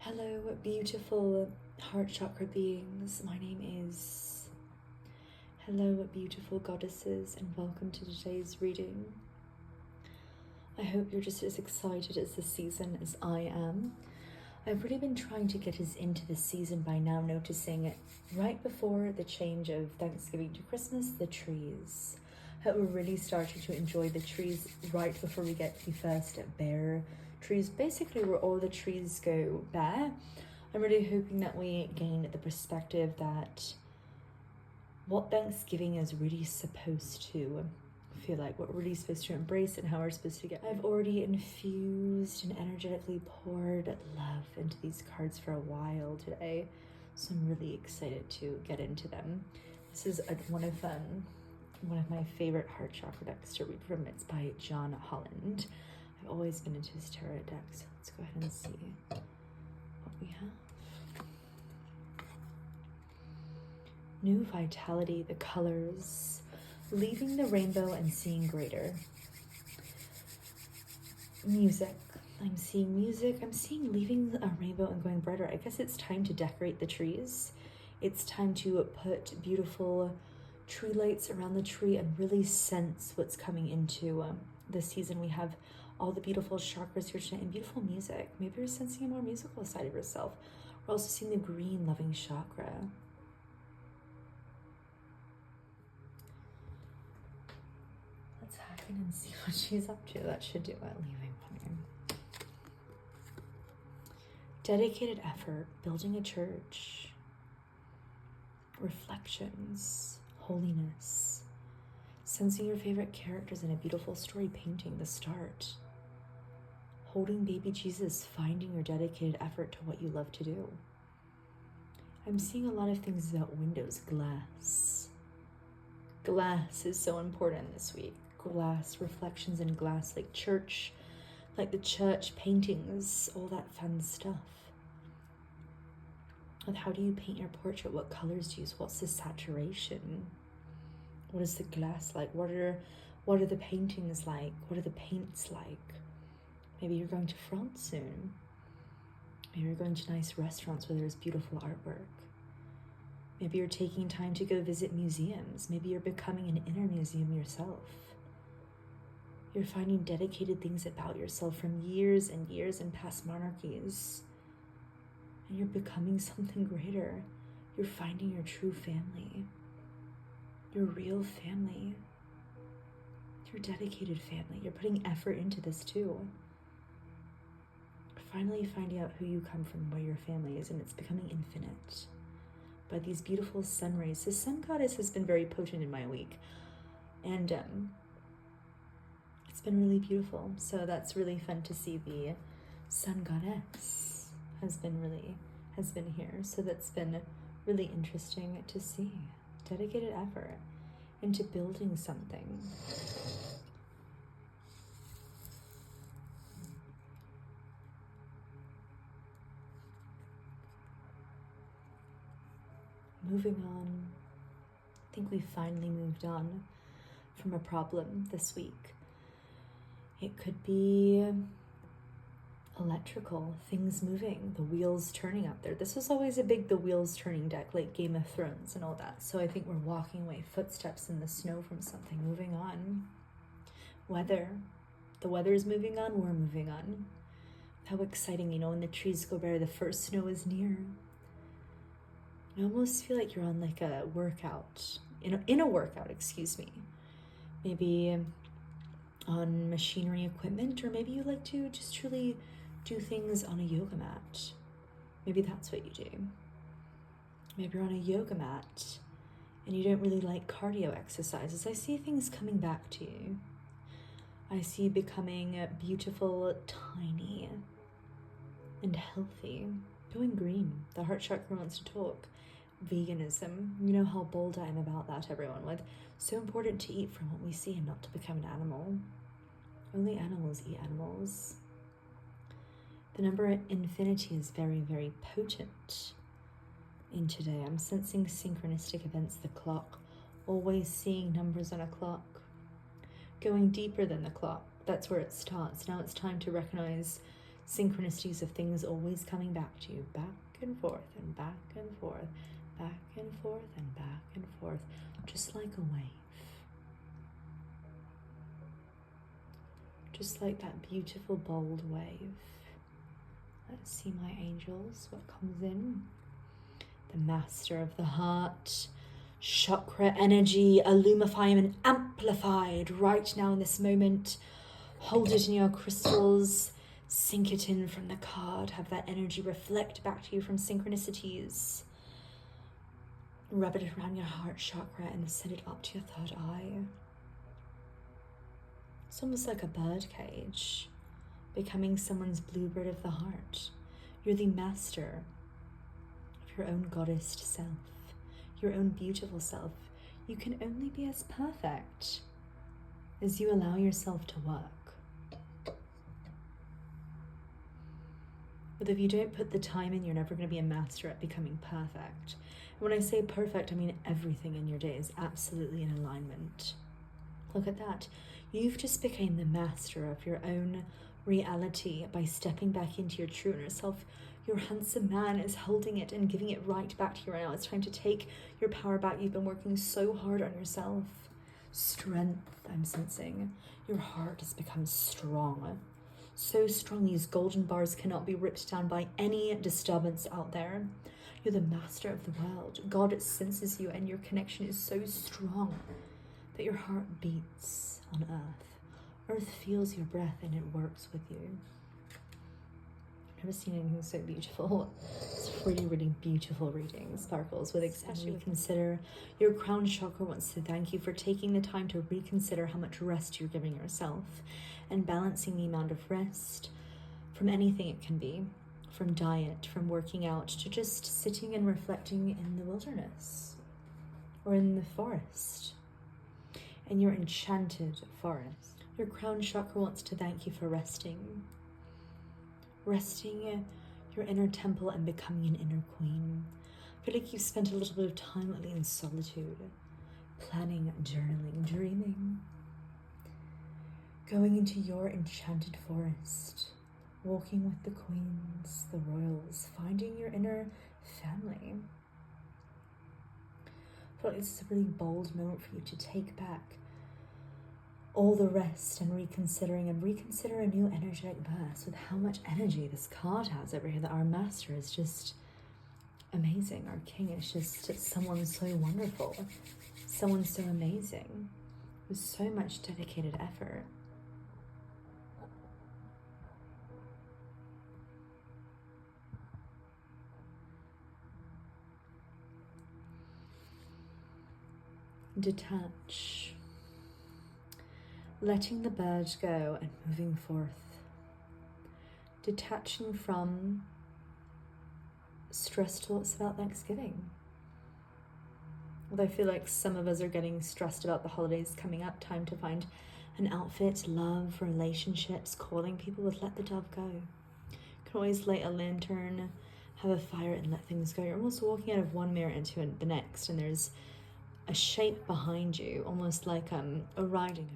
Hello, beautiful heart chakra beings. My name is... Hello, beautiful goddesses, and welcome to today's reading. I hope you're just as excited as this season as I am. I've really been trying to get us into this season by now, noticing it right before the change of Thanksgiving to Christmas, the trees. We're really starting to enjoy the trees right before we get to the first bare trees, basically where all the trees go bare. I'm really hoping that we gain the perspective that what Thanksgiving is really supposed to feel like, what we're really supposed to embrace, and how we're supposed to get. I've already infused and energetically poured love into these cards for a while today, so I'm really excited to get into them. This is one of my favorite heart chakra decks to read from. It's by John Holland. I've always been into his tarot deck, so let's go ahead and see what we have. New vitality, the colors, leaving the rainbow and seeing greater. Music. I'm seeing music. I'm seeing leaving a rainbow and going brighter. I guess it's time to decorate the trees. It's time to put beautiful tree lights around the tree and really sense what's coming into the season. We have all the beautiful chakras here tonight and beautiful music. Maybe you're sensing a more musical side of yourself. We're also seeing the green loving chakra. Let's hack in and see what she's up to. That should do it. Leaving one. Dedicated effort, building a church, reflections, holiness, sensing your favorite characters in a beautiful story, painting the start, holding baby Jesus, finding your dedicated effort to what you love to do. I'm seeing a lot of things about windows, glass. Glass is so important this week. Glass, reflections in glass, like church, like the church paintings, all that fun stuff. And how do you paint your portrait? What colors do you use? What's the saturation? What is the glass like? What are the paintings like? What are the paints like? Maybe you're going to France soon. Maybe you're going to nice restaurants where there's beautiful artwork. Maybe you're taking time to go visit museums. Maybe you're becoming an inner museum yourself. You're finding dedicated things about yourself from years and years and past monarchies. And you're becoming something greater. You're finding your true family, your real family, your dedicated family. You're putting effort into this too. Finally finding out who you come from, where your family is, and it's becoming infinite by these beautiful sun rays. The sun goddess has been very potent in my week, and it's been really beautiful. So that's really fun to see. The sun goddess has been here. So that's been really interesting to see. Dedicated effort into building something. Moving on. I think we finally moved on from a problem this week. It could be electrical, things moving, the wheels turning up there. This was always a big the wheels turning deck, like Game of Thrones and all that. So I think we're walking away, footsteps in the snow from something. Moving on. Weather. The weather is moving on, we're moving on. How exciting, when the trees go bare, the first snow is near. I almost feel like you're on like a workout, in a workout, excuse me. Maybe on machinery equipment, or maybe you like to just truly do things on a yoga mat. Maybe that's what you do. Maybe you're on a yoga mat and you don't really like cardio exercises. I see things coming back to you. I see you becoming beautiful, tiny, and healthy. Going green. The heart chakra wants to talk. Veganism. You know how bold I am about that, everyone. Like, so important to eat from what we see and not to become an animal. Only animals eat animals. The number infinity is very, very potent in today. I'm sensing synchronistic events, the clock. Always seeing numbers on a clock. Going deeper than the clock. That's where it starts. Now it's time to recognize Synchronicities of things always coming back to you, back and forth and back and forth, back and forth and back and forth, just like a wave. Just like that beautiful, bold wave. Let's see, my angels, what comes in. The master of the heart, chakra energy, illumified and amplified right now in this moment. Hold it in your crystals, sink it in from the card, have that energy reflect back to you from synchronicities. Rub it around your heart chakra and send it up to your third eye. It's almost like a bird cage, becoming someone's bluebird of the heart. You're the master of your own goddess self, your own beautiful self. You can only be as perfect as you allow yourself to work. But if you don't put the time in, you're never going to be a master at becoming perfect. And when I say perfect, I mean everything in your day is absolutely in alignment. Look at that. You've just become the master of your own reality by stepping back into your true inner self. Your handsome man is holding it and giving it right back to you right now. It's time to take your power back. You've been working so hard on yourself. Strength, I'm sensing. Your heart has become strong. So strong, these golden bars cannot be ripped down by any disturbance out there. You're the master of the world. God senses you, and your connection is so strong that your heart beats on earth. Earth feels your breath and it works with you. I've never seen anything so beautiful. It's really, really beautiful reading. Sparkles with especially consider. Your crown chakra wants to thank you for taking the time to reconsider how much rest you're giving yourself and balancing the amount of rest from anything it can be, from diet, from working out, to just sitting and reflecting in the wilderness or in the forest. In your enchanted forest. Your crown chakra wants to thank you for resting. Resting your inner temple and becoming an inner queen. I feel like you've spent a little bit of time lately in solitude, planning, journaling, dreaming. Going into your enchanted forest, walking with the queens, the royals, finding your inner family. I feel like this is a really bold moment for you to take back all the rest and reconsider a new energetic birth with how much energy this card has over here. That our master is just amazing. Our king is just someone so wonderful, someone so amazing, with so much dedicated effort. Detach. Letting the bird go and moving forth. Detaching from stressed thoughts about Thanksgiving. Although I feel like some of us are getting stressed about the holidays coming up, time to find an outfit, love, relationships, calling people with let the dove go. You can always light a lantern, have a fire and let things go. You're almost walking out of one mirror into the next, and there's a shape behind you, almost like a riding